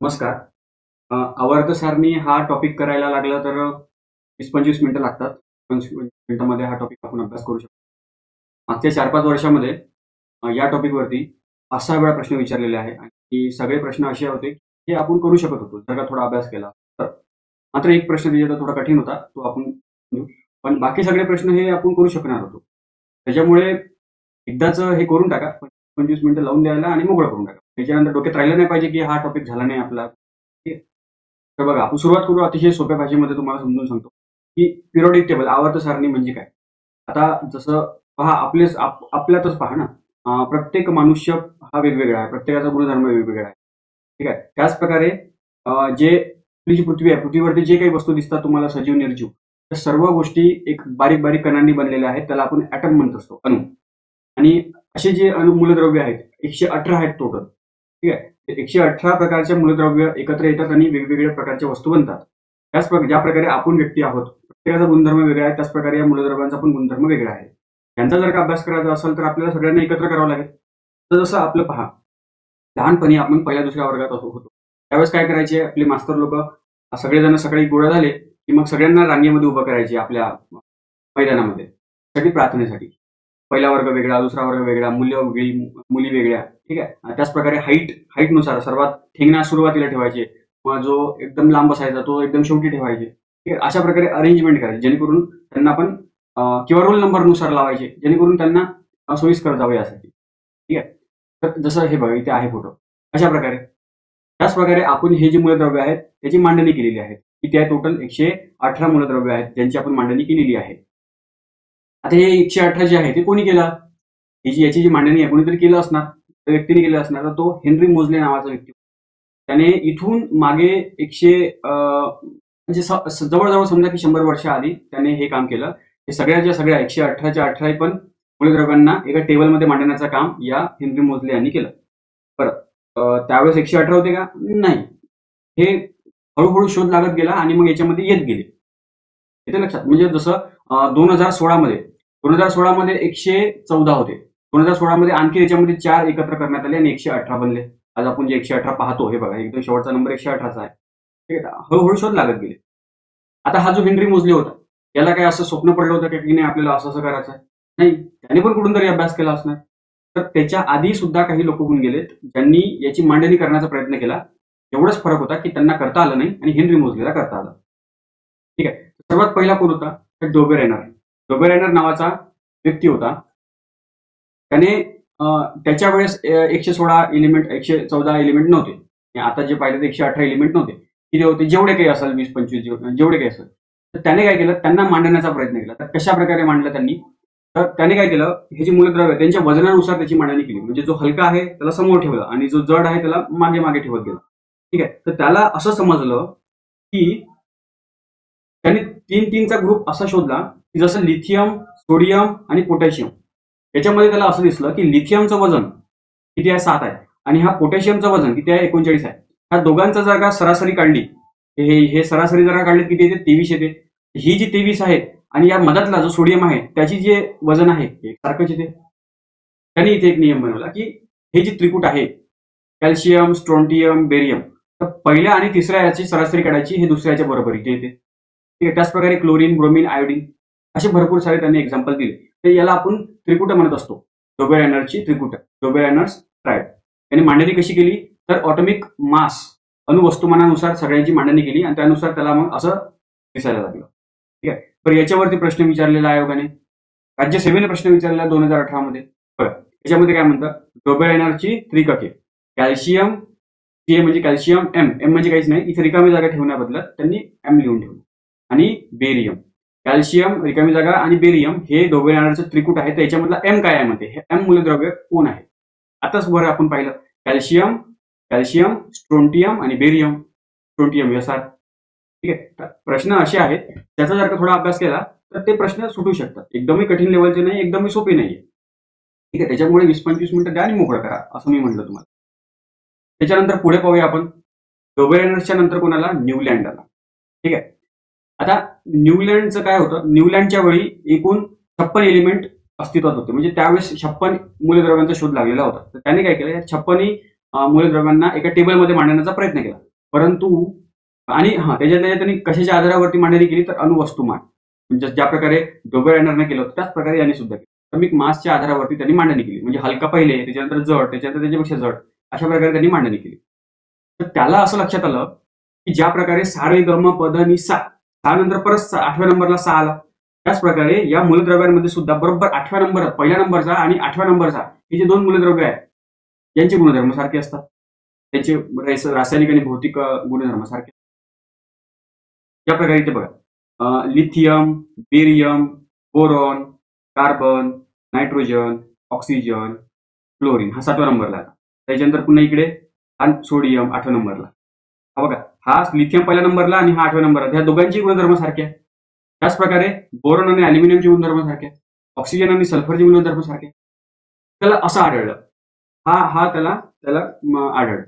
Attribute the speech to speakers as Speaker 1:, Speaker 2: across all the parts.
Speaker 1: नमस्कार. आवर्त सारणी हा टॉपिक करायला लागला तर 20-25 मिनिटं लागतात. 25 मिनिटांमध्ये हा टॉपिक आपण अभ्यास करू शकतो. मागच्या 4-5 वर्षामध्ये या टॉपिकवरती 5-6 वेळा प्रश्न विचारलेले आहे आणि सगळे प्रश्न असे होते जे आपण करू शकत होतो जर का थोडा अभ्यास केला तर. मात्र एक प्रश्न त्याच्यात थोडा कठीण होता, तो आपण घेऊ. पण बाकी सगळे प्रश्न हे आपण करू शकणार होतो. त्याच्यामुळे एकदाच हे करून टाका. 25 मिनिटं लावून द्यायला आणि मोकळं करून टाका. त्याच्यानंतर डोक्यात राहिलं नाही पाहिजे की हा टॉपिक झाला नाही आपला. ठीक आहे. तर बघा, आपण सुरुवात करू अतिशय सोप्या भाषेमध्ये तुम्हाला समजून सांगतो की पिरियोडिक टेबल आवर्त सारणी म्हणजे काय. आता जसं पहा, आपल्यातच पहा ना, प्रत्येक मनुष्य हा वेगवेगळा आहे, प्रत्येकाचा गुणधर्म वेगवेगळा आहे. ठीक आहे. त्याच प्रकारे जे आपली जी पृथ्वी आहे, पृथ्वीवरती जे काही वस्तू दिसतात तुम्हाला सजीव निर्जीव, त्या सर्व गोष्टी एक बारीक बारीक कणांनी बनलेल्या आहेत. त्याला आपण ॲटम म्हणत असतो, अणु. आणि असे जे अणु मूलद्रव्य आहेत 118 आहेत टोटल. ठीक आहे. 118 प्रकारचे मूलद्रव्य एकत्र येतात आणि वेगवेगळ्या प्रकारच्या वस्तू बनतात. त्याच ज्या प्रकारे आपण व्यक्ती आहोत, प्रत्येकाचा गुणधर्म वेगळा आहे, त्याच प्रकारे या मूलद्रव्यांचा पण गुणधर्म वेगळा आहे. यांचा जर का अभ्यास करायचा असेल तर आपल्याला सगळ्यांना एकत्र करावं लागेल. तर जसं आपलं पहा, लहानपणी आपण पहिल्या दुसऱ्या वर्गात होतो, त्यावेळेस काय करायचे आपले मास्तर लोक, सगळेजण सकाळी गोळा झाले की मग सगळ्यांना रांगेमध्ये उभं करायचे आपल्या मैदानामध्ये साठी प्रार्थनेसाठी. पहिला वर्ग वेगळा, दुसरा वर्ग वेगळा, मुलं वेगळी, मुली वेगळ्या. ठीक आहे. त्याच प्रकारे हाईटनुसार सर्वात ठेंगणा सुरुवातीला ठेवायचे, मग जो एकदम लांब असायचा तो एकदम शेवटी ठेवायचे. ठीक आहे. अशा प्रकारे अरेंजमेंट करायची जेणेकरून त्यांना पण किंवा रोल नंबरनुसार लावायचे जेणेकरून त्यांना सोयीस्कर जावे यासाठी. ठीक आहे. तर जसं हे बघा, इथे आहे फोटो. अशा प्रकारे त्याच प्रकारे आपण हे जे मूलद्रव्य आहेत त्याची मांडणी केलेली आहे. इथे आहे टोटल 118 मूलद्रव्य आहेत ज्यांची आपण मांडणी केलेली आहे. आता हे 118 जे आहे ते कोणी केलं, याची जी मांडणी आहे कोणीतरी केलं असणार, त्या व्यक्तीने केलं असणार. तर तो हेनरी मोजले नावाचा व्यक्ती. त्याने इथून मागे 100 म्हणजे जवळजवळ समजा की 100 वर्ष आधी त्याने हे काम केलं. हे सगळ्याच्या सगळ्या 118च्या 18 पण मूलद्रव्यांना एका टेबलमध्ये मांडण्याचं काम या हेनरी मोजले यांनी केलं. बरं, त्यावेळेस 118 होते का? नाही. हे हळूहळू शोध लागत गेला आणि मग याच्यामध्ये येत गेले. इथे लक्षात, म्हणजे जसं 2016 मध्ये 114 होते. 2016 मध्ये आणखी याच्यामध्ये 4 एकत्र करण्यात आले आणि 118 बनले. आज आपण जे 118 पाहतो, हे बघा एकदम शेवटचा नंबर 118 आहे. ठीक आहे. हळूहळू शोध लागत गेले. आता हा जो हेनरी मोजले होता, याला काय असं स्वप्न पडलं होतं की नाही आपल्याला असं असं करायचं आहे? नाही, त्याने पण कुठून तरी अभ्यास केला असणार. तर त्याच्या आधी सुद्धा काही लोक होऊन गेलेत ज्यांनी याची मांडणी करण्याचा प्रयत्न केला. एवढंच फरक होता की त्यांना करता आलं नाही आणि हेनरी मोजलेला करता आलं. ठीक आहे. सर्वात पहिला कोण होता? तर डोबेरेनर नावाचा व्यक्ती होता. त्याने त्याच्या वेळेस 116 एलिमेंट 114 एलिमेंट नव्हते. आता जे पाहिजे ते 118 एलिमेंट नव्हते. किती होते? जेवढे काही असेल 20-25 जेवढे काही असेल. तर त्याने काय केलं, त्यांना मांडण्याचा प्रयत्न केला. तर कशा प्रकारे मांडलं त्यांनी? तर त्याने काय केलं, हे जे मूलद्रव्य त्यांच्या वजनानुसार त्याची मांडणी केली. म्हणजे जो हलका आहे त्याला समोर ठेवलं आणि जो जड आहे त्याला मागे मागे ठेवत गेला. ठीक आहे. तर त्याला असं समजलं की त्यांनी 3-3चा ग्रुप असा शोधला की जसं लिथियम, सोडियम आणि पोटॅशियम. याच्यामध्ये त्याला असं दिसलं की लिथियमचं वजन किती आहे? 7 आहे. आणि हा पोटॅशियमचं वजन किती आहे? 39 आहे. ह्या दोघांचा जर का सरासरी काढली, हे सरासरी जर का काढली किती येते? 23 येते. ही जी 23 आहे आणि या मधातला जो सोडियम आहे त्याची जे वजन आहे हे सारखंच येते. त्यांनी इथे एक नियम बनवला की हे जे त्रिकूट आहे कॅल्शियम, स्ट्रॉन्टियम, बेरियम, तर पहिल्या आणि तिसऱ्या याची सरासरी काढायची, हे दुसऱ्याच्या बरोबरीचे येते. ठीक आहे. त्याच प्रकारे क्लोरीन, ब्रोमीन, आयोडीन असे भरपूर सारे त्यांनी एक्झाम्पल दिले. तर याला आपण त्रिकुट म्हणत असतो. डोबेरेनरची त्रिकुट, डोबेरेनर्स ट्रायड. त्यांनी मांडणी कशी केली? तर ऑटोमिक मास, अणुवस्तुमानानुसार सगळ्यांची मांडणी केली आणि त्यानुसार त्याला मग असं दिसायला लागलं. ठीक आहे. तर याच्यावरती प्रश्न विचारलेला आयोगाने, राज्यसेवेने प्रश्न विचारलेला 2018 मध्ये. बरं, याच्यामध्ये काय म्हणतात? डोबेरेनरची त्रिकके, कॅल्शियम, C म्हणजे कॅल्शियम, एम म्हणजे काहीच नाही, इथे रिकामी जागा ठेवण्याबद्दल त्यांनी एम लिहून ठेवलं. आणि बेरियम, कॅल्शियम रिकामी जागा आणि बेरियम हे डोबेरेनरचं त्रिकूट आहे. तर याच्यामधला एम काय आहे म्हणते? हे एम मूलद्रव्य कोण आहे? आताच वर आपण पाहिलं कॅल्शियम, स्ट्रोंटियम आणि बेरियम, स्ट्रोंटियम SR. ठीक आहे. प्रश्न असे आहेत त्याचा जर का थोडा अभ्यास केला तर ते प्रश्न सुटू शकतात. एकदमही कठीण लेवलचे नाही, एकदमही सोपे नाहीये. ठीक आहे. त्याच्यामुळे 20-25 मिनिटं द्या आणि मोकळं करा, असं मी म्हणलं तुम्हाला. त्याच्यानंतर पुढे पाहूया आपण. डोबेरेनर्सच्या नंतर कोणाला? न्यूलँड आला. ठीक आहे. आता न्यूलँडचं काय होतं? न्यूलँडच्या वेळी एकूण 56 एलिमेंट अस्तित्वात होते. म्हणजे त्यावेळेस 56 मूलद्रव्यांचा शोध लागलेला होता. तर त्याने काय केलं? या 56 मूलद्रव्यांना एका टेबलमध्ये मांडण्याचा प्रयत्न केला. परंतु आणि त्याच्यात त्यांनी कशाच्या आधारावरती मांडणी केली तर अणुवस्तुमान, म्हणजे ज्या प्रकारे डोबेरायनरने केलं होतं त्याच प्रकारे यांनी सुद्धा केलं. ॲटॉमिक मासच्या आधारावरती त्यांनी मांडणी केली, म्हणजे हलका पहिले, त्याच्यानंतर जड, त्याच्यानंतर त्याच्यापेक्षा जड, अशा प्रकारे त्यांनी मांडणी केली. तर त्याला असं लक्षात आलं की ज्या प्रकारे सा रे ग म प ध नि सा, नंतर परत 8व्या नंबरला सा आला, त्याच प्रकारे या मूलद्रव्यांमध्ये सुद्धा बरोबर 8व्या नंबर, पहिल्या नंबरचा आणि 8व्या नंबरचा हे जे दोन मूलद्रव्य आहेत यांचे गुणधर्म सारखे असतात, त्यांचे रासायनिक आणि भौतिक गुणधर्म सारखे. या प्रकारे इथे बघा, lithium, barium, boron, carbon, nitrogen, oxygen, chlorine हा 7व्या नंबरला आला. त्याच्यानंतर पुन्हा इकडे सोडियम 8व्या नंबरला. हा बघा, हा लिथियम पहिल्या नंबरला आणि हा 8व्या नंबरला, ह्या दोघांची गुणधर्म सारखे आहे. त्याच प्रकारे बोरॉन आणि अॅल्युमिनियमचे गुणधर्म सारखे, ऑक्सिजन आणि सल्फरचे गुणधर्म सारखे. त्याला असं आढळलं, हा त्याला आढळलं.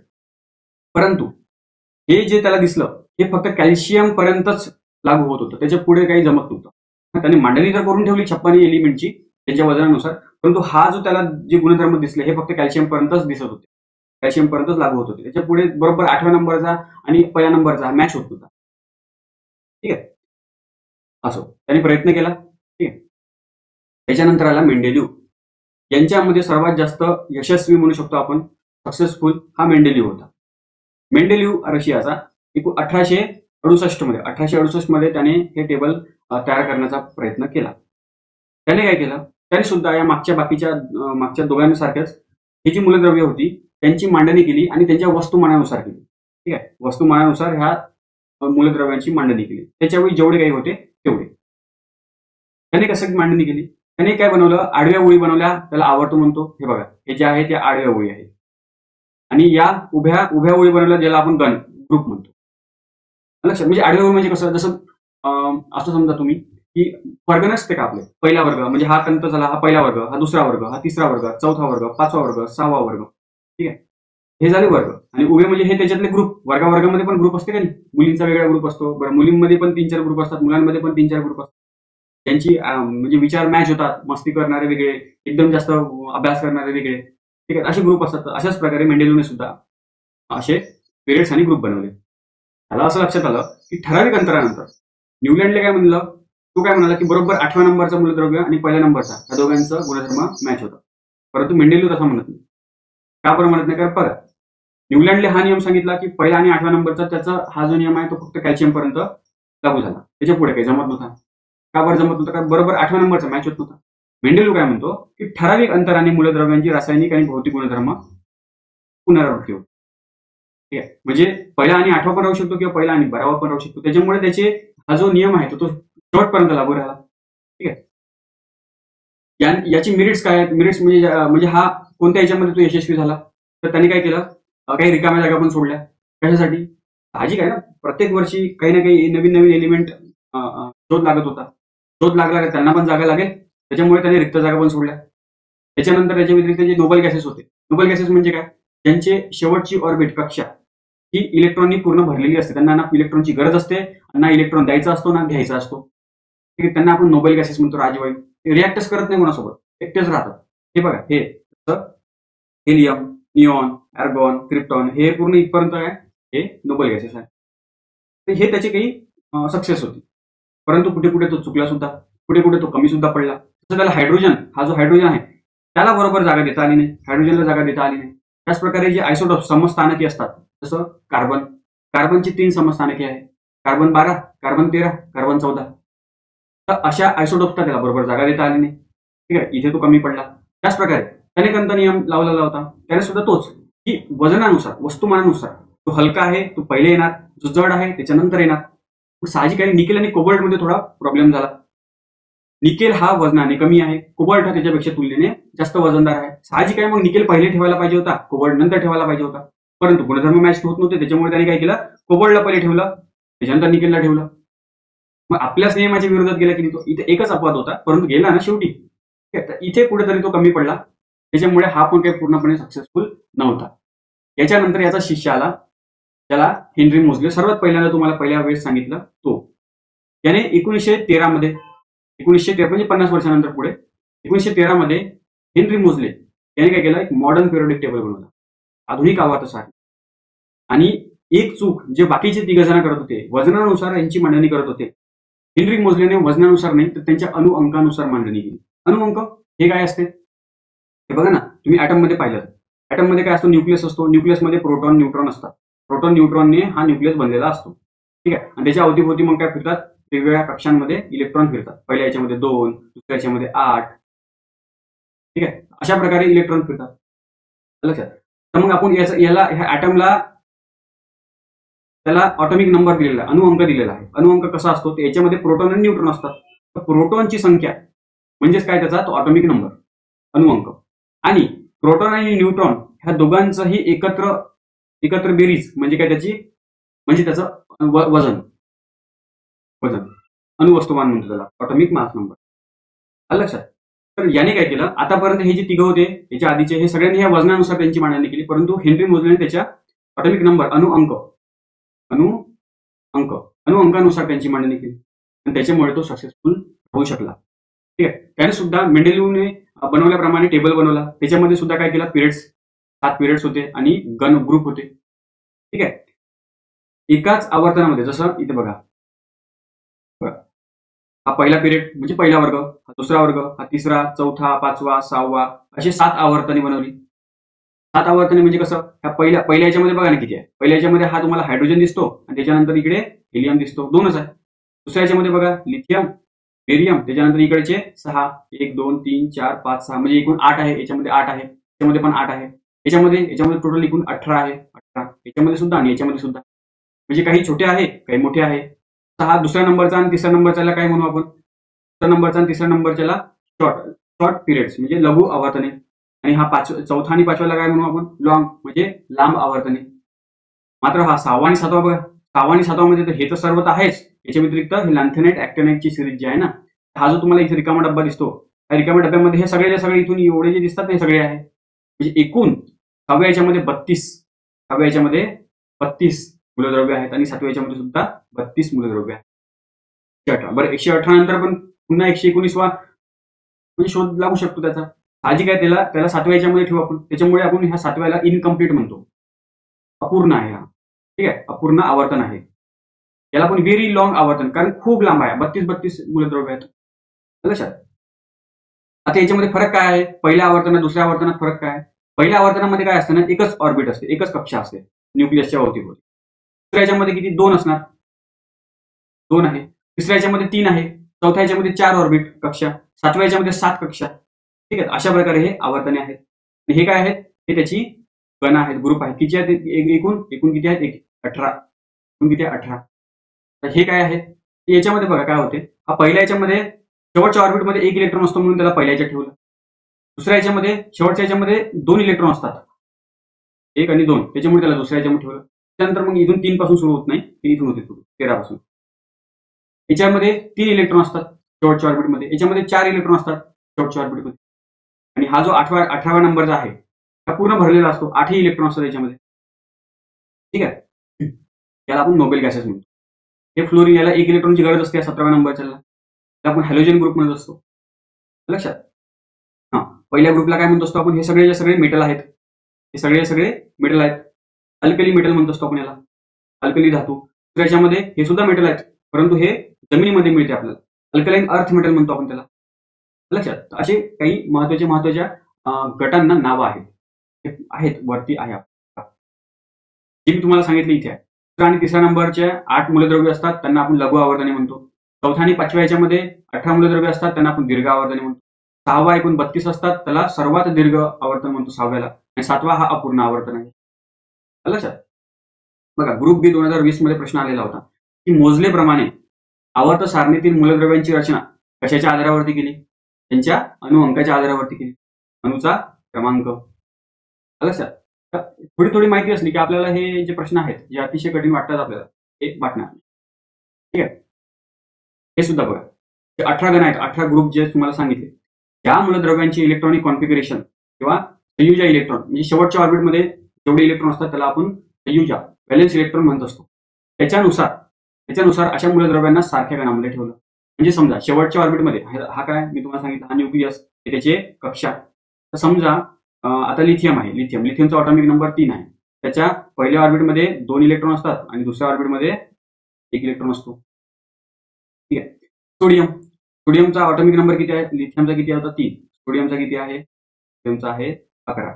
Speaker 1: परंतु हे जे त्याला दिसलं हे फक्त कॅल्शियम पर्यंतच लागू होत होतं, त्याच्या पुढे काही जमत नव्हतं. त्यांनी मांडणी तर करून ठेवली 56 एलिमेंटची त्यांच्या वजनानुसार, परंतु हा जो त्याला जे गुणधर्म दिसले हे फक्त कॅल्शियम पर्यंतच दिसत होते, कॅल्शियम पर्यंतच लागू होत होते. त्याच्या पुढे बरोबर 8व्या नंबरचा आणि पहिल्या नंबरचा मॅच होत होता. ठीक आहे, असो त्यांनी प्रयत्न केला. ठीक आहे, त्याच्यानंतर आला मेंडेलिव्ह. यांच्यामध्ये सर्वात जास्त यशस्वी म्हणू शकतो आपण, सक्सेसफुल हा मेंडेलिव्ह होता. मेंडेलिव्ह रशियाचा 1868 मध्ये त्याने हे टेबल तयार करण्याचा प्रयत्न केला. त्याने काय केलं, त्याने सुद्धा या मागच्या दोघांसारख्याच ही जी मूलद्रव्य होती त्यांची मांडणी केली आणि त्यांच्या वस्तुमानानुसार केली. ठीक आहे, वस्तुमानानुसार ह्या मूलद्रव्यांची मांडणी केली, त्याच्यावेळी जेवढे काही होते तेवढे. त्याने कसं मांडणी केली, त्याने काय बनवलं, आडव्या ओळी बनवल्या, त्याला आवर्त म्हणतो. हे बघा, हे जे आहे ते आडव्या ओळी आहे आणि या उभ्या ओळी बनवल्या ज्याला आपण गण ग्रुप म्हणतो. लक्षात, म्हणजे आडव्या ओळी म्हणजे कसं, जसं असं समजा तुम्ही की वर्ग नसते का आपले, पहिला वर्ग म्हणजे हा कंत झाला, हा पहिला वर्ग, हा दुसरा वर्ग, हा तिसरा वर्ग, चौथा वर्ग, 5वा वर्ग, 6वा वर्ग. ठीक आहे, हे झाले वर्ग. आणि उभे म्हणजे हे त्याच्यातले ग्रुप. वर्गामध्ये पण ग्रुप असते का नाही, मुलींचा वेगळा ग्रुप असतो, बरं मुलींमध्ये पण 3-4 ग्रुप असतात, मुलांमध्ये पण 3-4 ग्रुप असतात. त्यांची म्हणजे विचार मॅच होतात, मस्ती करणारे वेगळे, एकदम जास्त अभ्यास करणारे वेगळे. ठीक आहे, असे ग्रुप असतात. अशाच प्रकारे मेंडेलिव्हने सुद्धा असे पिरियड्स आणि ग्रुप बनवले. त्याला असं लक्षात आलं की ठराविक अंतरानंतर न्यूलँडले काय म्हणलं, तो काय म्हणाला की बरोबर 8व्या नंबरचा मूलद्रव्य आणि पहिल्या नंबरचा या दोघांचं गुणधर्म मॅच होतं. परंतु मेंडेलिव्ह तसा म्हणत नाही. का बरं म्हणत नाही, कारण बघा न्यूलँडले हा नियम सांगितला की पहिला आणि 8व्या नंबरचा त्याचा हा जो नियम आहे तो फक्त कॅल्शियम पर्यंत लागू झाला, त्याच्या पुढे काही जमत नव्हता. का बरं जमत नव्हतं, कारण बरोबर 8व्या नंबरचा मॅच होत नव्हता. मेंडेलिव्ह काय म्हणतो की ठराविक अंतराने मूलद्रव्यांची रासायनिक आणि भौतिक गुणधर्म पुनरावृत्ती होते. ठीक आहे, म्हणजे पहिला आणि 8वा पण राहू शकतो किंवा पहिला आणि 12वा पण राहू शकतो. त्याच्यामुळे त्याचे हा जो नियम आहे तो शेवटपर्यंत लागू राहिला. ठीक आहे, याची मेरिट्स काय आहेत, मेरिट्स म्हणजे हा कोणत्या याच्यामध्ये तो यशस्वी झाला, तर त्यांनी काय केलं, काही रिकाम्या जागा पण सोडल्या. कशासाठी, साहजिक आहे ना, प्रत्येक वर्षी काही ना काही नवीन एलिमेंट शोध लागत होता, शोध लागला त्यांना पण जागा लागेल, त्याच्यामुळे त्यांनी रिक्त जागा पण सोडल्या. त्याच्यानंतर त्याच्या व्यतिरिक्त जे नोबल गॅसेस होते, नोबल गॅसेस म्हणजे काय, त्यांची शेवटची ऑर्बिट कक्षा ही इलेक्ट्रॉननी पूर्ण भरलेली असते, त्यांना ना इलेक्ट्रॉनची गरज असते, ना इलेक्ट्रॉन द्यायचा असतो ना घ्यायचा असतो. ठीक आहे, त्यांना आपण नोबल गॅसेस म्हणतो, राजवायू. रिॲक्टच करत नाही कोणासोबत, एकटेच राहतात. हे बघा, हे हेलियम, निऑन, आर्गॉन, क्रिप्टॉन हे पूर्ण इथपर्यंत आहे, हे नोबल गॅसेस आहे. तर हे त्याची काही सक्सेस होती. परंतु कुठे कुठे तो चुकला सुद्धा, कुठे कुठे तो कमी सुद्धा पडला. तसं त्याला हायड्रोजन, हा जो हायड्रोजन आहे त्याला बरोबर जागा देता आली नाही, हायड्रोजनला जागा देता आली नाही. त्याच प्रकारे जे आयसोटॉप समस्थानके असतात, जसं कार्बनची 3 समस्थानके आहे, कार्बन 12, कार्बन 13, कार्बन 14. तर अशा आयसोटॉपला त्याला बरोबर जागा देता आली नाही. ठीक आहे, इथे तो कमी पडला. त्याच प्रकारे त्याने कोणता नियम लावलेला होता, त्याने सुद्धा तोच की वजनानुसार, वस्तुमानानुसार तो हलका आहे तो पहिले येणार, जो जड आहे त्याच्यानंतर येणार. साहजिक आहे, निकेल आणि कोबाल्ट मध्ये थोडा प्रॉब्लेम झाला. निकेल हा वजनाने कमी आहे, कोबाल्ट हा त्याच्यापेक्षा तुलनेने जास्त वजनदार आहे. साहजिक आहे, मग निकेल पहिले ठेवायला पाहिजे होता, कोबाल्ट नंतर ठेवायला पाहिजे होता. परंतु गुणधर्म मॅच होत नव्हते, त्याच्यामुळे त्याने काय केलं, कोबाल्टला पहिले ठेवलं, त्याच्यानंतर निकेलला ठेवलं. मग आपल्याच नियमाच्या विरोधात गेला की तो, इथे एकच अपवाद होता परंतु गेला ना शेवटी. इथे कुठेतरी तो कमी पडला, त्याच्यामुळे हा पण काही पूर्णपणे सक्सेसफुल नव्हता. याच्यानंतर याचा शिष्य आला, त्याला हेनरी मोझले. सर्वात पहिल्यांदा तुम्हाला पहिल्या वेळेस सांगितलं तो, याने 1913 मध्ये, 1913 म्हणजे 50 वर्षानंतर पुढे 1913 मध्ये हेनरी मोझले याने काय केलं, एक मॉडर्न पिरियोडिक टेबल बनवला, आधुनिक आवर्त सारणी. आणि एक चूक जे बाकीचे 3 जण करत होते, वजनानुसार यांची मांडणी करत होते, हेनरी मोजलेने वजनानुसार नाही तर त्यांच्या अणुअंकानुसार मांडणी केली. अणुअंक हे काय असते हे बघा ना, तुम्ही ऍटम मध्ये पाहिलं. ऍटम मध्ये काय असतो, न्यूक्लियस असतो. न्यूक्लियस मध्ये प्रोटॉन न्यूट्रॉन असतात. प्रोटॉन न्यूट्रॉनने हा न्यूक्लियस बनलेला असतो. ठीक आहे. आणि त्याच्या अवतीभोवती मग काय फिरतात, वेगवेगळ्या कक्षांमध्ये इलेक्ट्रॉन फिरतात. पहिल्या याच्यामध्ये 2, दुसऱ्या याच्यामध्ये 8. ठीक आहे. अशा प्रकारे इलेक्ट्रॉन फिरतात. लक्षात. तर मग आपण याला ह्या ऍटमला त्याला ऑटोमिक नंबर दिलेला आहे, अणुअंक दिलेला आहे. अणुअंक कसा असतो, तर याच्यामध्ये प्रोटॉन आणि न्यूट्रॉन असतात. तर प्रोटॉनची संख्या म्हणजेच काय त्याचा तो ऑटोमिक नंबर, अणुअंक. आणि प्रोटॉन आणि न्यूट्रॉन ह्या दोघांचंही एकत्र बेरीज म्हणजे काय त्याची, म्हणजे त्याचं वजन अणुवस्तुमान म्हणतो त्याला, ऑटोमिक मास नंबर. लक्षात. तर याने काय केलं, आतापर्यंत हे जे तिघं होते याच्या आधीचे, हे सगळ्यांनी ह्या वजनानुसार त्यांची मांडणी केली. परंतु हेनरी मोजलेने त्याच्या ऑटोमिक नंबर अणुअंकानुसार त्यांची मांडणी केली आणि त्याच्यामुळे तो सक्सेसफुल होऊ शकला. ठीक आहे. त्याने सुद्धा मेंडेलिव्हने बनवल्याप्रमाणे टेबल बनवला. त्याच्यामध्ये सुद्धा काय केलं, पिरियड्स 7 पिरियड्स होते आणि गण ग्रुप होते. ठीक आहे. एकाच आवर्तनामध्ये, जसं इथे बघा, हा पहिला पिरियड म्हणजे पहिला वर्ग, हा दुसरा वर्ग, हा तिसरा, चौथा, 5वा, 6वा असे 7 आवर्तने बनवली. 7 आवर्तने म्हणजे कसं, ह्या पहिल्या याच्यामध्ये बघा ना किती आहे. पहिल्या याच्यामध्ये हा तुम्हाला हायड्रोजन दिसतो आणि त्याच्यानंतर इकडे हेलियम दिसतो, 2च आहे. दुसऱ्या याच्यामध्ये बघा लिथियम, बेरियम, त्याच्यानंतर इकडचे 6, 1 2 3 4 5 6 म्हणजे एकूण 8 आहे. याच्यामध्ये 8 आहे, याच्यामध्ये पण 8 आहे. याच्यामध्ये टोटल एकूण 18 आहे. 18 याच्यामध्ये सुद्धा आणि याच्यामध्ये सुद्धा, म्हणजे काही छोटे आहे काही मोठे आहे. 6 दुसऱ्या नंबरचा आणि तिसऱ्या नंबरच्याला काय म्हणू आपण, दुसऱ्या नंबरचा आणि तिसऱ्या नंबरच्याला शॉर्ट पिरियड्स म्हणजे लघु आवर्तने. आणि हा चौथा आणि 5व्याला काय म्हणू आपण, लॉंग म्हणजे लांब आवर्तने. मात्र हा 6वा आणि 7वा बघा, 6वा आणि 7वा मध्ये हे तर सर्व आहेच. याच्या व्यतिरिक्त हे लॅन्थेनाइट ऍक्टिनाइटची सिरीज जी आहे ना, हा जो तुम्हाला इथे रिकामा डब्बा दिसतो, त्या रिकाम्या डब्यामध्ये हे सगळे इथून एवढे जे दिसतात हे सगळे आहे. म्हणजे एकूण 6व्या याच्यामध्ये 32 मूलद्रव्य आहेत आणि 7व्या याच्यामध्ये सुद्धा 32 मूलद्रव्य आहेत. 118. बरं, 118 नंतर पण पुन्हा 119वा म्हणजे शोध लागू शकतो त्याचा. साहजिक आहे, त्याला 7व्या याच्यामध्ये ठेवू आपण. त्याच्यामुळे आपण ह्या 7व्याला इनकम्प्लीट म्हणतो, अपूर्ण आहे हा. ठीक आहे, अपूर्ण आवर्तन आहे. याला आपण व्हेरी लॉंग आवर्तन, कारण खूप लांब आहे. 32 मूलद्रव्य आहेत. लक्षात. आता याच्यामध्ये फरक काय आहे, पहिल्या आवर्तनात दुसऱ्या आवर्तनात फरक काय आहे. पहिल्या आवर्तनामध्ये काय असतं ना, एकच ऑर्बिट असते, एकच कक्षा असते न्यूक्लियसच्या अवतीभोवती. दुसऱ्या याच्यामध्ये किती, 2 असणार, 2 आहे. तिसऱ्या याच्यामध्ये 3 आहे. चौथ्या याच्यामध्ये 4 ऑर्बिट कक्षा. 7व्या याच्यामध्ये 7 कक्षा. ठीक आहे. अशा प्रकारे हे आवर्तने आहेत. हे काय आहेत, हे त्याची गण आहेत, ग्रुप आहेत. किती आहेत एकूण किती आहेत, 18. एकूण किती आहे, 18. तर हे काय आहे, याच्यामध्ये बघा काय होते, हा पहिल्या याच्यामध्ये शेवटच्या ऑर्बिटमध्ये 1 इलेक्ट्रॉन असतो म्हणून त्याला पहिल्या याच्यात ठेवलं. दुसऱ्या याच्यामध्ये शेवटच्या याच्यामध्ये 2 इलेक्ट्रॉन असतात, 1 आणि 2, त्याच्यामुळे त्याला दुसऱ्या याच्यामध्ये ठेवलं. त्यानंतर मग इथून 3 पासून सुरू होत नाही, इथून होते सुरू 13 पासून. याच्यामध्ये 3 इलेक्ट्रॉन असतात शेवटच्या ऑर्बिटमध्ये. याच्यामध्ये 4 इलेक्ट्रॉन असतात शेवटच्या ऑर्बिटमध्ये. आणि हा जो 18व्या नंबरचा आहे हा पूर्ण भरलेला असतो, 8ही इलेक्ट्रॉन असतात याच्यामध्ये. ठीक आहे. याला आपण नोबेल गॅसेस म्हणतो. हे फ्लोरीन, याला 1 इलेक्ट्रॉनची गरज असते 17व्या नंबरच्या. त्याला आपण हॅलोजन ग्रुप म्हणत असतो. लक्षात. हा, पहिल्या ग्रुपला काय म्हणतो असतो आपण, हे सगळे मेटल आहेत. हे सगळे मेटल आहेत. अल्कली मेटल म्हणतो असतो आपण याला, अल्कली धातू. त्याच्यामध्ये हे सुद्धा मेटल आहेत, परंतु हे जमिनीमध्ये मिळते आपल्याला. अल्कलाईन अर्थ मेटल म्हणतो आपण त्याला. लक्षात. असे काही महत्वाच्या गटांना नावं आहेत, वरती आहे. जे मी तुम्हाला सांगितलं इथे आहे. दुसऱ्या आणि तिसऱ्या नंबरच्या 8 मूलद्रव्य असतात, त्यांना आपण लघु आवर्तने म्हणतो. चौथ्या आणि 5व्या याच्यामध्ये 18 मूलद्रव्य असतात, त्यांना आपण दीर्घ आवर्तने म्हणतो. 6वा एकूण 32 असतात, त्याला सर्वात दीर्घ आवर्तन म्हणतो 6व्याला. आणि 7वा हा अपूर्ण आवर्तन आहे. लक्षात. बघा, ग्रुप बी 2020 मध्ये प्रश्न आलेला होता की मोजलेप्रमाणे आवर्त सारणीतील मूलद्रव्यांची रचना कशाच्या आधारावरती केली, त्यांच्या अणुअंकाच्या आधारावरती केली, अणुचा क्रमांक. लक्षात. थोडी माहिती असली की आपल्याला हे जे प्रश्न आहेत जे अतिशय कठीण वाटतात आपल्याला, हे वाटणार. ठीक आहे. हे सुद्धा बघा, 18 गण आहेत, 18 ग्रुप जे तुम्हाला सांगितले. त्या मूलद्रव्यांची इलेक्ट्रॉनिक कॉन्फिगरेशन किंवा संयुजा इलेक्ट्रॉन म्हणजे शेवटच्या ऑर्बिटमध्ये जेवढे इलेक्ट्रॉन असतात त्याला आपण संयुजा, व्हॅलेन्स इलेक्ट्रॉन म्हणत असतो. त्याच्यानुसार अशा मूलद्रव्यांना सारख्या गणामध्ये ठेवलं. म्हणजे समजा शेवटच्या ऑर्बिटमध्ये हा काय मी तुम्हाला सांगितलं, हा न्यूक्लियस, त्याचे कक्षा. तर समजा आता लिथियम आहे, लिथियमचा ऑटोमिक नंबर 3 आहे. त्याच्या पहिल्या ऑर्बिटमध्ये 2 इलेक्ट्रॉन असतात आणि दुसऱ्या ऑर्बिटमध्ये 1 इलेक्ट्रॉन असतो. ठीक आहे. सोडियमचा ऑटोमिक नंबर किती आहे? लिथियमचा किती होता? 3. सोडियमचा किती आहे? सोडियमचा आहे 11.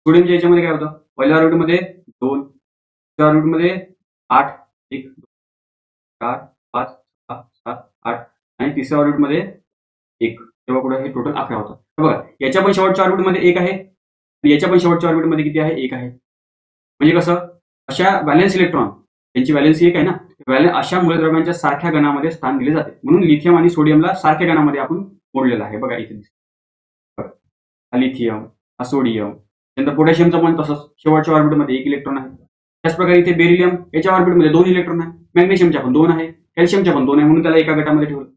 Speaker 1: सोडियमच्या याच्यामध्ये काय होतं? पहिल्या ऑर्बिटमध्ये 2, दुसऱ्या ऑर्बिटमध्ये 8, 1, 2, 4, 5, 6, 7, 8 आणि तिसऱ्या ऑर्बिटमध्ये 1. तेव्हा कुठे हे टोटल 11 होतं. बघा, याच्या पण शेवटच्या ऑर्बिटमध्ये 1 आहे आणि याच्या पण शेवटच्या ऑर्बिटमध्ये किती आहे? 1 आहे. म्हणजे कसं? अशा व्हॅलेन्स इलेक्ट्रॉन, त्यांची व्हॅलेन्सी 1 आहे ना, अशा मूलद्रव्यांच्या सारख्या गणामध्ये स्थान दिले जाते. म्हणून लिथियम आणि सोडियमला सारख्या गणामध्ये आपण मोडलेलं आहे. बघा इथे हा लिथियम, हा सोडियम. नंतर पोटॅशियमचा पण तसंच, शेवटच्या ऑर्बिटमध्ये 1 इलेक्ट्रॉन आहे. त्याचप्रकारे इथे बेरिलियम, याच्या ऑर्बिटमध्ये 2 इलेक्ट्रॉन आहे. मॅग्नेशियमच्या पण 2 आहे, कॅल्शियमच्या पण 2 आहे, म्हणून त्याला एका गटामध्ये ठेवलं.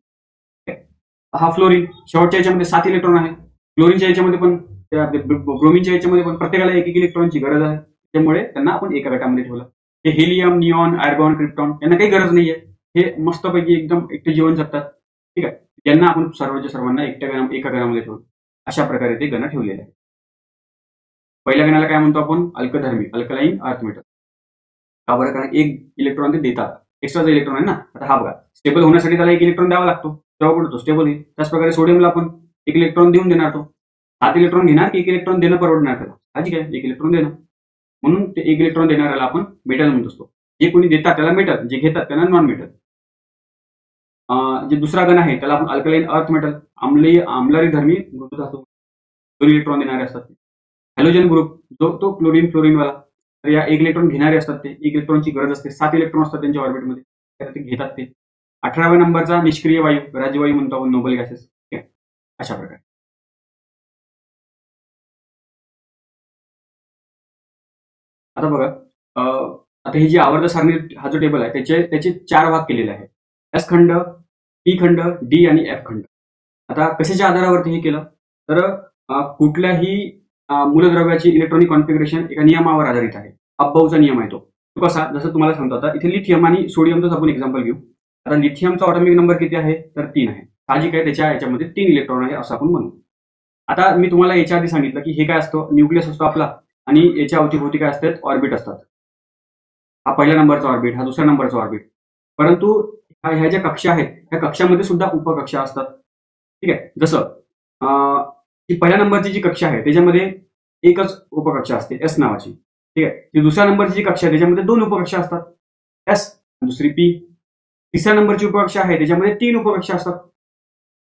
Speaker 1: हा फ्लोरीन, शेवटच्या याच्यामध्ये 7 इलेक्ट्रॉन आहे. क्लोरीनच्या याच्यामध्ये पण, ब्रोमिनच्या याच्यामध्ये पण प्रत्येकाला 1-1 इलेक्ट्रॉनची गरज आहे. त्यामुळे त्यांना आपण एका गटामध्ये ठेवलं. हे हेलियम, निऑन, आर्गॉन, क्रिप्टॉन यांना काही गरज नाहीये. हे मस्तपैकी एकदम एकटे जीवन जगतात. ठीक आहे. त्यांना आपण सर्वांना एका गणामध्ये ठेवलं. अशा प्रकारे ते गण ठेवलेले आहे. पहिल्या गणाला काय म्हणतो आपण? अल्कधर्मी, अल्कलाईन अर्थ मेटल. का बरं? कारण 1 इलेक्ट्रॉन ते देतात. एक्स्ट्राचा इलेक्ट्रॉन आहे ना. आता हा बघा, स्टेबल होण्यासाठी त्याला 1 इलेक्ट्रॉन द्यावा लागतो, तेव्हा कुठे तो स्टेबल होईल. त्याचप्रकारे सोडियमला आपण 1 इलेक्ट्रॉन देऊन देणार. तो 7 इलेक्ट्रॉन घेणार की 1 इलेक्ट्रॉन देणं परवडणार त्याला? साहजिक आहे, 1 इलेक्ट्रॉन देणं. म्हणून ते 1 इलेक्ट्रॉन देणाऱ्याला आपण मेटल म्हणत असतो. जे कोणी देतात त्याला मेटल, जे घेतात त्यांना नॉन मेटल. जे दुसरा गण आहे त्याला आपण अल्कलाईन अर्थ मेटल, आम्लरी धर्मी मृदू धातू, 2 इलेक्ट्रॉन देणारे असतात. हॅलोजन ग्रुप, जो तो क्लोरीनवाला, तर या 1 इलेक्ट्रॉन घेणारे असतात. ते 1 इलेक्ट्रॉनची गरज असते. 7 इलेक्ट्रॉन असतात त्यांच्या ऑर्बिटमध्ये, ते घेतात. ते 18व्या नंबरचा निष्क्रिय वायू, राज्यवायू म्हणतो आपण, नोबल गॅसेस. अशा प्रकारे. आता बघा, आता ही जी आवर्त सारणी, हा जो टेबल आहे त्याचे 4 भाग केलेले आहेत. एस खंड, पी खंड, डी आणि एफ खंड. आता कशाच्या आधारावरती हे केलं? तर कुठल्याही मूलद्रव्याची इलेक्ट्रॉनिक कॉन्फिगरेशन एका नियमावर आधारित आहे. अब्बाऊचा नियम आहे तो. कसा? जसं तुम्हाला सांगतो, आता इथे लिथियम आणि सोडियमचंच आपण एक्झाम्पल घेऊ. आता लिथियमचा ऑटोमिक नंबर किती आहे? तर 3 आहे. साहजिक आहे, त्याच्या याच्यामध्ये 3 इलेक्ट्रॉन आहे असं आपण म्हणू. आता मी तुम्हाला याच्या आधी सांगितलं की हे काय असतं? न्यूक्लियस असतो आपला आणि याच्या अवतीभोवती काय असतात? ऑर्बिट असतात. हा पहिल्या नंबरचा ऑर्बिट, हा दुसऱ्या नंबरचा ऑर्बिट. परंतु ह्या ज्या कक्षा आहेत, त्या कक्षामध्ये सुद्धा उपकक्षा असतात. ठीक आहे. जसं ही पहिल्या नंबरची जी कक्षा आहे त्याच्यामध्ये एकच उपकक्षा असते, एस नावाची. ठीक आहे. ती दुसऱ्या नंबरची जी कक्षा आहे त्याच्यामध्ये 2 उपकक्षा असतात, एस, दुसरी पी. तिसऱ्या नंबरची उपकक्षा आहे त्याच्यामध्ये 3 उपकक्षा असतात,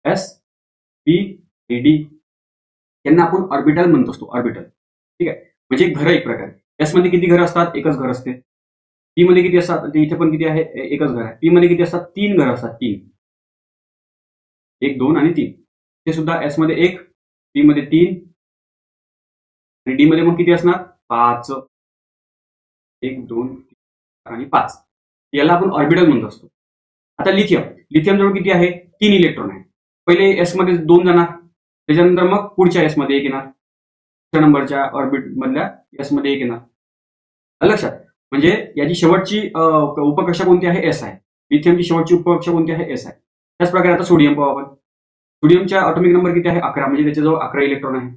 Speaker 1: एस, पी, डी. यांना आपण ऑर्बिटल म्हणत असतो, ऑर्बिटल. ठीक आहे. म्हणजे घर एक प्रकारे. एस मध्ये किती घर असतात? एकच घर असते. पी मध्ये किती असतात? इथे पण किती आहे? एकच घर आहे. पी मध्ये किती असतात? 3 घर असतात. 3, 1, 2 आणि 3. ते सुद्धा एस मध्ये 1, पी मध्ये 3 आणि डी मध्ये मग किती असणार? 5. 1, 2 आणि 5. याला आपण ऑर्बिटल म्हणत असतो. आता लिथियम जवळ किती आहे? 3 इलेक्ट्रॉन आहे. पहिले एस मध्ये 2 जाणार, त्याच्यानंतर मग पुढच्या एस मध्ये 1 येणार, दुसऱ्या नंबरच्या ऑर्बिट मधल्या एस मध्ये 1 येणार. लक्षात? म्हणजे याची शेवटची उपकक्षा कोणती आहे? एस आहे. लिथियमची शेवटची उपकक्षा कोणती आहे? एस आहे. त्याच प्रकारे आता सोडियम पाहू आपण. सोडियमचा ऑटोमिक नंबर किती आहे? 11. म्हणजे त्याच्याजवळ 11 इलेक्ट्रॉन आहे.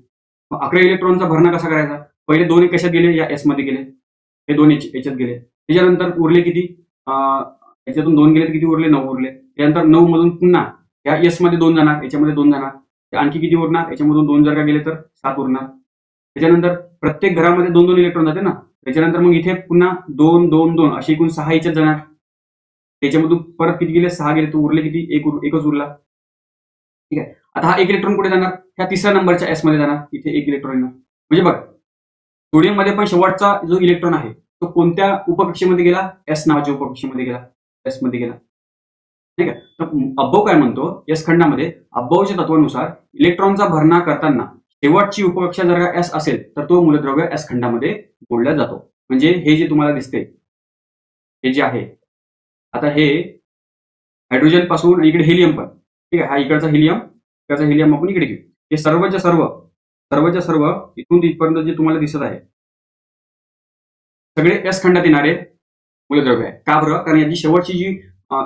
Speaker 1: मग 11 इलेक्ट्रॉनचा भरणा कसा करायचा? पहिले 2 कशात गेले? या एस मध्ये गेले, हे 2 याच्यात गेले. त्याच्यानंतर उरले किती? याच्यातून 2 गेले तर किती उरले? 9 उरले. त्यानंतर 9 मधून पुन्हा या एस मध्ये 2 जाणार, याच्यामध्ये 2 जाणार, आणखी किती उरणार? याच्यामधून 2 जर का गेले तर 7 उरणार. त्याच्यानंतर प्रत्येक घरामध्ये 2-2 इलेक्ट्रॉन जाते ना. त्याच्यानंतर मग इथे पुन्हा 2, 2, 2 असे एकूण 6 याच्यात जाणार. त्याच्यामधून परत किती गेले? 6 गेले, तर उरले किती? एकच उरला. ठीक आहे. आता हा 1 इलेक्ट्रॉन कुठे जाणार? ह्या तिसऱ्या नंबरच्या एस मध्ये जाणार. इथे 1 इलेक्ट्रॉन येणार. म्हणजे बघ, सोडियम मध्ये पण शेवटचा जो इलेक्ट्रॉन आहे तो कोणत्या उपकक्षेमध्ये गेला? एस नावाच्या उपकक्षेमध्ये गेला, एस मध्ये गेला. ठीक आहे. तर अब्बाऊ काय म्हणतो? एस खंडामध्ये अब्बाऊच्या तत्वानुसार इलेक्ट्रॉनचा भरणा करताना शेवटची उपकक्षा जर का एस असेल तर तो मूलद्रव्य एस खंडामध्ये मोडला जातो. म्हणजे हे जे तुम्हाला दिसते, हे जे आहे, आता हे हायड्रोजन पासून इकडे हेलियम पण, ठीक आहे, हा इकडचा हेलियम आपण इकडे घेऊ. हे सर्वच्या सर्व इथून इथपर्यंत जे तुम्हाला दिसत आहे सगळे एस खंडात येणारे मूलद्रव्य आहे. का बरं? कारण याची शेवटची जी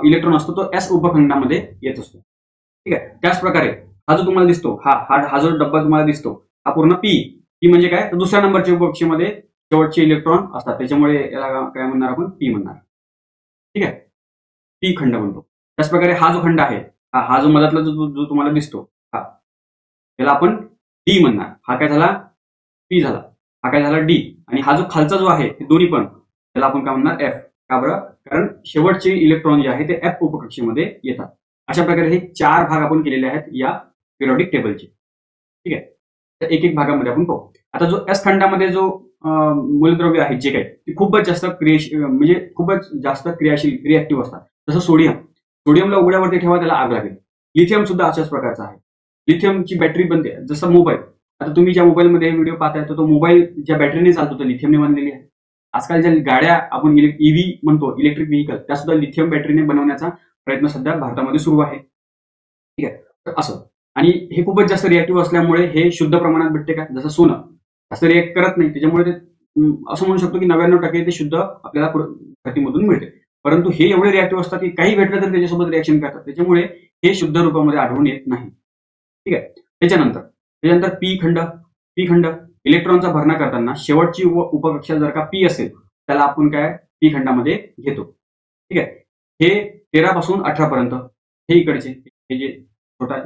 Speaker 1: इलेक्ट्रॉन असतो तो एस उपखंडामध्ये येत असतो. ठीक आहे. त्याच प्रकारे हा जो तुम्हाला दिसतो, हा जो डब्बा तुम्हाला दिसतो, हा पूर्ण पी म्हणजे काय? तर दुसऱ्या नंबरच्या उपकक्षेमध्ये शेवटचे इलेक्ट्रॉन असतात, त्याच्यामुळे याला काय म्हणणार आपण, पी म्हणणार. ठीक आहे, पी खंड म्हणतो. त्याचप्रकारे हा जो खंड आहे, हा जो मधातला जो तुम्हाला दिसतो, हा याला आपण डी म्हणणार. हा काय झाला, पी झाला. हा काय झाला, डी. आणि हा जो खालचा जो आहे ते दोन्ही पण, त्याला आपण काय म्हणणार, एफ. का बरं, कारण शेवटचे इलेक्ट्रॉन जे आहे ते एफ उपकक्षेमध्ये येतात. अशा प्रकारे हे 4 भाग आपण केलेले आहेत या पिरियॉडिक टेबलचे. ठीक आहे, तर एक एक भागामध्ये आपण पाहू. आता जो एस खंडामध्ये जो मूलद्रव्य आहे जे काही, ते खूपच जास्त म्हणजे खूपच जास्त क्रियाशील, रिॲक्टिव्ह असतात. जसं सोडियमला उघड्यावरती ठेवा, त्याला आग लागेल. लिथियम सुद्धा अशाच प्रकारचा आहे. लिथियमची बॅटरी बनते, जसं मोबाईल. आता तुम्ही ज्या मोबाईलमध्ये व्हिडिओ पाहताय तो मोबाईल ज्या बॅटरीने चालतो तो लिथियमने बनलेली आहे. आजकाल ज्या गाड्या आपण ईव्ही म्हणतो, इलेक्ट्रिक व्हेकल, त्या सुद्धा लिथियम बॅटरीने बनवण्याचा प्रयत्न सध्या भारतामध्ये सुरू आहे. ठीक आहे, तर असं. आणि हे खूपच जास्त रिॲक्टिव्ह असल्यामुळे हे शुद्ध प्रमाणात भेटते का, जसं सोनं असं रिॲक्ट करत नाही, त्याच्यामुळे ते असं म्हणू शकतो की 99% ते शुद्ध आपल्याला धरतीमधून मिळते. परंतु हे एवढे रिॲक्टिव्ह असतात की काही भेटलं तर त्याच्यासोबत रिॲक्शन करतात, त्याच्यामुळे हे शुद्ध रूपामध्ये आढळून येत नाही. ठीक आहे, त्याच्यानंतर पी खंड इलेक्ट्रॉनचा भरणा करताना शेवटची उपकक्षा जर का पी असेल, त्याला आपण काय पी खंडामध्ये घेतो. ठीक आहे, हे 13 पासून 18 पर्यंत, हे इकडचे हे जे छोटा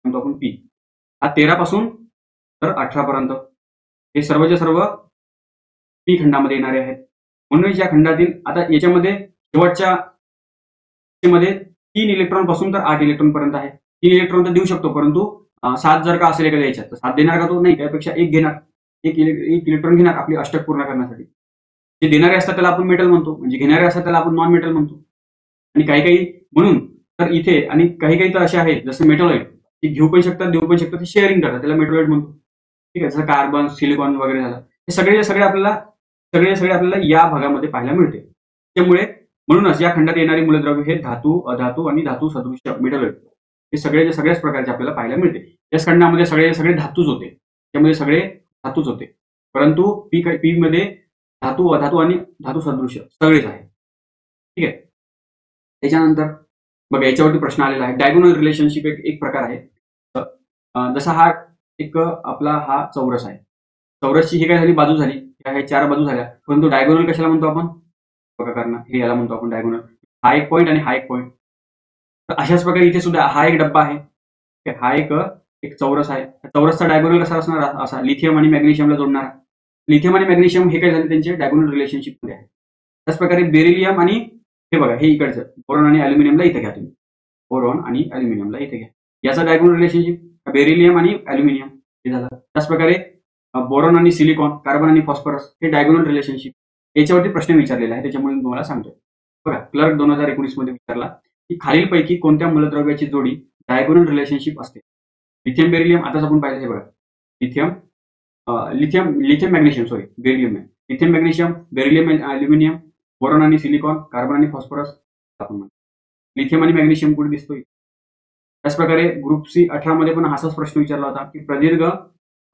Speaker 1: म्हणतो आपण पी, हा 13 पासून तर 18 पर्यंत हे सर्वचे सर्व पी खंडामध्ये येणारे आहेत. म्हणून या खंडातील आता याच्यामध्ये शेवटच्या मध्ये 3 इलेक्ट्रॉन पासून तर 8 इलेक्ट्रॉन पर्यंत आहे. 3 इलेक्ट्रॉन तर देऊ शकतो, परंतु 7 जर का असेल एखाद्या याच्यात तर 7 देणार का तो, नाही. त्यापेक्षा 1 घेणार, एक इलेक्ट्रॉन घेणार आपली अष्टक पूर्ण करण्यासाठी. जे देणारे असतात त्याला आपण मेटल म्हणतो, म्हणजे घेणारे असतात त्याला आपण नॉन मेटल म्हणतो. आणि काही म्हणून तर इथे आणि काही तर असे आहेत जसं मेटलॉइड, ते घेऊ पण शकतात देऊ पण शकतात, ते शेअरिंग करतात, त्याला मेटलॉइड म्हणतो. ठीक आहे, जसं कार्बन, सिलिकॉन वगैरे झालं, हे सगळे आपल्याला या भागामध्ये पाहायला मिळते. त्यामुळे म्हणूनच या खंडात येणारी मूलद्रव्य हे धातू, अधातू आणि धातू सदृश्य मेटलॉइड हे सगळ्याच प्रकारचे आपल्याला पाहायला मिळते. याच खंडामध्ये सगळे धातूच होते, त्यामध्ये सगळे धातूच होते. परंतु पी मध्ये धातू, अधातू आणि धातू सदृश्य सगळेच आहे. ठीक आहे, त्याच्यानंतर बघा याच्यावरती प्रश्न आलेला आहे. डायगोनल रिलेशनशिप एक प्रकार आहे. जसा हा एक आपला हा चौरस आहे. चौरसची ही काय झाली, बाजू झाली, ह्या 4 बाजू झाल्या. परंतु डायगोनल कशाला म्हणतो आपण, बघा कारण हे याला म्हणतो आपण डायगोनल. हा एक पॉईंट आणि हा एक पॉईंट. तर अशाच प्रकारे इथे सुद्धा हा एक डब्बा आहे, हा एक चौरस आहे. चौरसचा डायगोनल कसा असणार, असा लिथियम आणि मॅग्नेशियमला जोडणारा. लिथियम आणि मॅग्नेशियम हे काय झाले, त्यांचे डायगोनल रिलेशनशिप मध्ये आहे. त्याचप्रकारे बेरिलियम आणि हे बघा हे इकडचं बोरॉन आणि अल्युमिनियमला इथे घ्या तुम्ही, बोरॉन आणि अल्युमिनियमला इथे घ्या. याचा डायगोनल रिलेशनशिप बेरिलियम आणि अल्युमिनियम हे झालं. त्याचप्रकारे बोरॉन आणि सिलिकॉन, कार्बन आणि फॉस्फरस हे डायगोनल रिलेशनशिप. याच्यावरती प्रश्न विचारलेला आहे, त्याच्यामुळे तुम्हाला सांगतोय. बघा क्लर्क 2019 मध्ये विचारला की खालीलपैकी कोणत्या मूलद्रव्याची जोडी डायगोनल रिलेशनशिप असते. लिथियम बेरिलियम, आताच आपण पाहिलं हे बघा, लिथियम मॅग्नेशियम, सॉरी बेरिलियम नाही, lithium magnesium, beryllium aluminium, boron आणि सिलिकॉन, कार्बन आणि फॉस्फरस आपण म्हणतो. लिथियम आणि मॅग्नेशियम कुठे दिसतोय. त्याचप्रकारे ग्रुप C 18 मध्ये पण असाच प्रश्न विचारला होता की प्रदीर्घ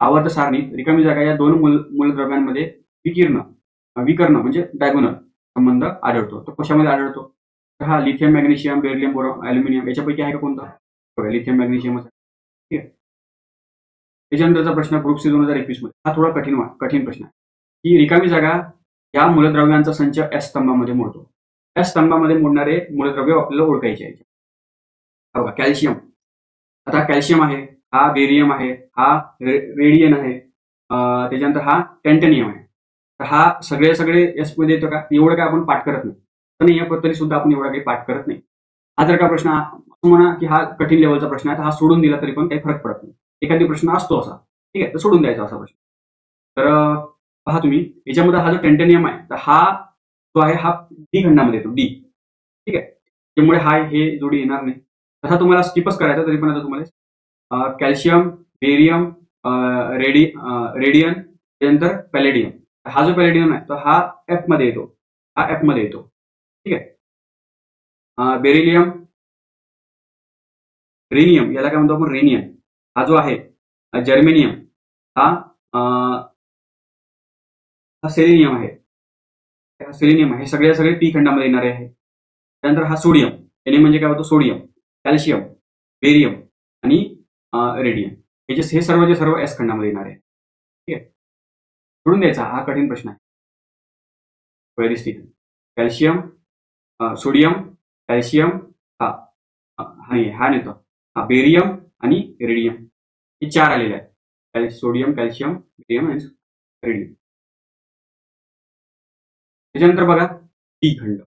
Speaker 1: आवर्त सारणीत रिकामी जागा या 2 मूलद्रव्यांमध्ये विकर्ण म्हणजे डायगोनल संबंध आढळतो. तो कशामध्ये आढळतो, तर हा lithium magnesium, beryllium, boron, aluminium याच्यापैकी आहे का कोणता, बघा लिथियम मॅग्नेशियम. ठीक आहे, त्याच्यानंतरचा प्रश्न ग्रुप C 2021 मध्ये, हा थोडा कठीण प्रश्न आहे की रिकामी जागा या मूलद्रव्यांचा संच S स्तंभामध्ये मोडतो. S स्तंभामध्ये मोडणारे मूलद्रव्य आपल्याला ओळखायचे आहे. बघा कॅल्शियम, आता कॅल्शियम आहे, हा बेरियम आहे, हा रेडियन आहे, त्याच्यानंतर हा टॅन्टनियम आहे. तर हा सगळे एस मध्ये येतो का, एवढं काय आपण पाठ करत नाही, पण या तरी सुद्धा आपण एवढा काही पाठ करत नाही. हा जर का प्रश्न म्हणा की हा कठीण लेवलचा प्रश्न आहे, तर हा सोडून दिला तरी पण काही फरक पडत नाही. एखादी प्रश्न असतो असा, ठीक आहे, तर सोडून द्यायचा असा प्रश्न. तर पहा तुम्ही याच्यामध्ये हा जो टॅन्टनियम आहे, तर हा जो आहे हा डी खंडामध्ये येतो, डी. ठीक आहे, त्यामुळे हा हे जोडी येणार नाही. तसा तुम्हाला स्किपच करायचा, तरी पण आता तुम्हाला कॅल्शियम, बेरियम, रेडियन, त्यानंतर पॅलेडियम. हा जो पॅलेडियम आहे तर हा एफ मध्ये येतो, हा एफ मध्ये येतो. ठीक आहे, बेरिलियम, रेनियम, याला काय म्हणतो आपण, रेनियम. हा जो आहे जर्मेनियम, हा सेलेनियम आहे, हे सगळे पी खंडामध्ये येणारे आहे. त्यानंतर हा सोडियम, याने म्हणजे काय होतं, सोडियम, कॅल्शियम, बेरियम आणि रेडियम, हे सर्व एस खंडामध्ये येणार आहे. ठीक आहे, सोडून द्यायचा, हा कठीण प्रश्न आहे. व्यवस्थित कॅल्शियम, सोडियम, कॅल्शियम, हा नेतो बेरियम आणि रेडियम, हे 4 आलेले आहेत. सोडियम, कॅल्शियम, बेरियम आणि रेडियम. त्याच्यानंतर बघा डी खंड.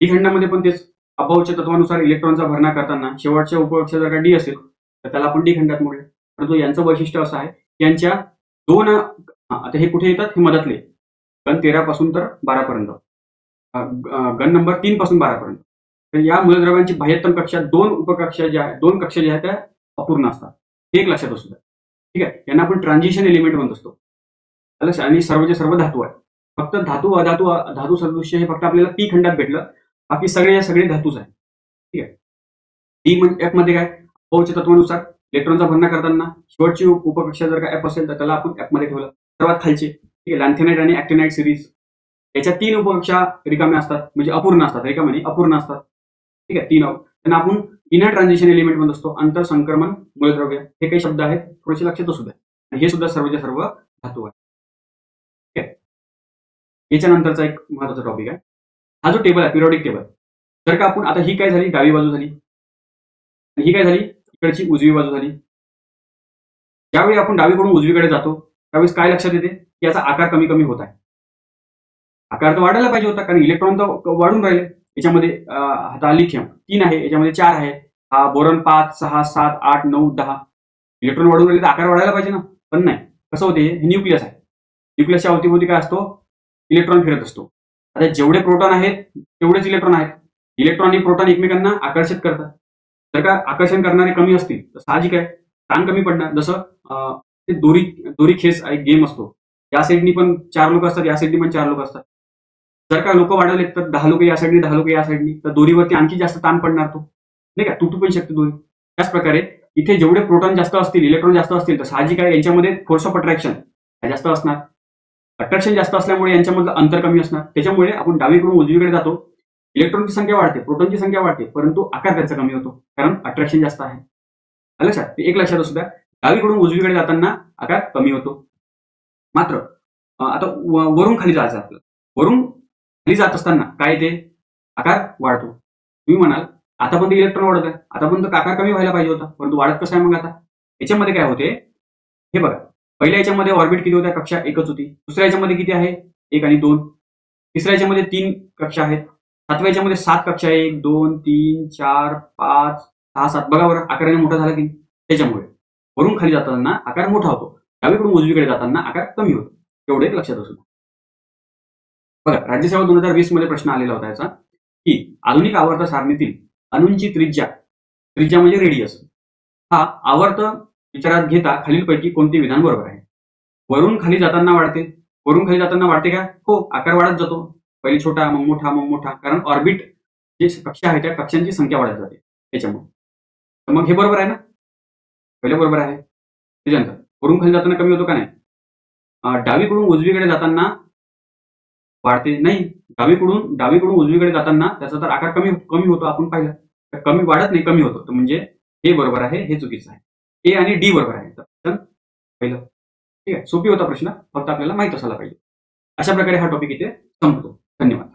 Speaker 1: डी खंडामध्ये पण तेच अभावच्या तत्वानुसार इलेक्ट्रॉनचा भरणा करताना शेवटच्या उपकक्षा जर का डी असेल तर त्याला आपण डी खंडात मोडूया. परंतु यांचं वैशिष्ट्य असं आहे की यांच्या दोन आता हे कुठे येतात, हे मधातले गण 13 पासून तर 12 पर्यंत, गण नंबर 3 पासून 12 पर्यंत. तर या मूलद्रव्यांची बाह्यतम कक्षा दोन कक्षा ज्या आहेत त्या अपूर्ण असतात, हे एक लक्षात असू द्या. ठीक आहे, यांना आपण ट्रान्झिशन एलिमेंट म्हणत असतो. आणि सर्वचे सर्व धातू आहे. फक्त धातू धातू सदृश्य हे फक्त आपल्याला पी खंडात भेटलं, बाकी सगळे धातूच आहे. ठीक आहे. डी एफ मध्ये काय, अभावच्या तत्वानुसार इलेक्ट्रॉनचा भरणा करताना शेवटची उपकक्षा जर का एफ असेल तर त्याला आपण एफ मध्ये ठेवलं. सर्वात खालचे ठीक आहे, लॅन्थेनाइट आणि ऍक्टिनाइट सिरीज, याच्या 3 उपकक्षा रिकाम्या असतात, म्हणजे अपूर्ण असतात, रिकाम्या अपूर्ण असतात. ठीक आहे, 3 त्यांना आपण इनर ट्रान्झिशन एलिमेंट म्हणत असतो. अंतर संक्रमण मूलद्रव्य, हे काही शब्द आहेत, थोडेसे लक्षात असू द्या. आणि हे सुद्धा सर्वच्या सर्व धातू आहे. ठीक आहे. याच्यानंतरचा एक महत्वाचा टॉपिक आहे, हा जो टेबल आहे पिरियॉडिक टेबल. जर का आपण आता ही काय झाली, डावी बाजू झाली, आणि ही काय झाली, इकडची उजवी बाजू झाली. ज्यावेळी आपण डावीकडून उजवीकडे जातो त्यावेळेस काय लक्षात येते की याचा आकार कमी कमी होत आहे. आकार तर वाढायला पाहिजे होता, कारण इलेक्ट्रॉन तर वाढून राहिले. याच्यामध्ये आता लिथियम 3 आहे, याच्यामध्ये 4 आहे, हा बोरॉन 5, 6, 7, 8, 9, 10. इलेक्ट्रॉन वाढून राहिले तर आकार वाढायला पाहिजे ना, पण नाही. कसं होते, हे न्यूक्लियस आहे. न्यूक्लियसच्या अवतीभोवती काय असतो, इलेक्ट्रॉन फिरत असतो. आता जेवढे प्रोटॉन आहेत तेवढेच इलेक्ट्रॉन आहेत. इलेक्ट्रॉन आणि प्रोटॉन एकमेकांना आकर्षित करतात. जर का आकर्षण करणारे कमी असतील तर साहजिक आहे ताण कमी पडणार. जसं ते दोरी खेच एक गेम असतो, या साईडनी पण 4 लोक असतात, या साईडनी पण 4 लोक असतात. जर का लोक वाढवले तर 10 लोक या साईडनी, 10 लोक या साईडनी, तर दोरीवरती आणखी जास्त ताण पडणार, तो नाही का, तुटू पण शकते दोरी. त्याच प्रकारे इथे जेवढे प्रोटॉन जास्त असतील, इलेक्ट्रॉन जास्त असतील, तर साहजिक आहे यांच्यामध्ये फोर्स ऑफ अट्रॅक्शन जास्त असणार. अट्रॅक्शन जास्त असल्यामुळे यांच्यामधलं अंतर कमी असणार. त्याच्यामुळे आपण डावीकडून उजवीकडे जातो, इलेक्ट्रॉनची संख्या वाढते, प्रोटॉनची संख्या वाढते, परंतु आकार त्याचा कमी होतो, कारण अट्रॅक्शन जास्त आहे. लक्षात, एक लक्षात असू द्या, डावीकडून उजवीकडे जाताना आकार कमी होतो. मात्र आता वरून खाली जायचं आपल्याला, वरून खाली जात असताना काय ते आकार वाढतो. तुम्ही म्हणाल आतापर्यंत इलेक्ट्रॉन वाढत आहे, आतापर्यंत आकार कमी व्हायला पाहिजे होता, परंतु वाढत कसं आहे मग आता. याच्यामध्ये काय होते हे बघा, पहिल्या याच्यामध्ये ऑर्बिट किती होत्या, कक्षा एकच होती. दुसऱ्या याच्यामध्ये किती आहे, 1 आणि 2. तिसऱ्या याच्यामध्ये 3 कक्षा आहेत. 7व्या याच्यामध्ये 7 कक्षा आहे, 1, 2, 3, 4, 5, 6, 7. बघा बरं, आकाराने मोठा झाला की. त्याच्यामुळे वरून खाली जाताना आकार मोठा होतो, डावीकडून उजवीकडे जाताना आकार कमी होतो. एवढं एक लक्षात असू. बघा, राज्यसेवा 2020 मध्ये प्रश्न आलेला होता याचा, की आधुनिक आवर्त सारणीतील अणूंची त्रिज्या म्हणजे रेडियस, हा आवर्त विचारात घेता खालीलपैकी कोणते विधान बरोबर आहे. वरून खाली जाताना वाढते, वरून खाली जाताना वाढते का, हो, आकार वाढत जातो. पहिले छोटा, मग मोठा, मग मोठा, कारण ऑर्बिट जे कक्षा आहे त्या कक्षांची संख्या वाढत जाते त्याच्यामुळे. तर मग हे बरोबर आहे ना, पहिले बरोबर आहे. त्याच्यानंतर वरून खाली जाताना कमी होतो का नाही, डावीकडून उजवीकडे जाताना वाढते नाही, डावीकडून उजवीकडे जाताना त्याचा तर आकार कमी होतो, आपण पाहिलं. कमी वाढत नाही, कमी होतो. तर म्हणजे हे बरोबर आहे, हे चुकीचं आहे. ए आणि डी बरोबर आहे. तर पहिलं ठीक आहे, सोपी होता प्रश्न, फक्त आपल्याला माहित असायला पाहिजे. अशा प्रकारे हा टॉपिक इथे संपतो. धन्यवाद.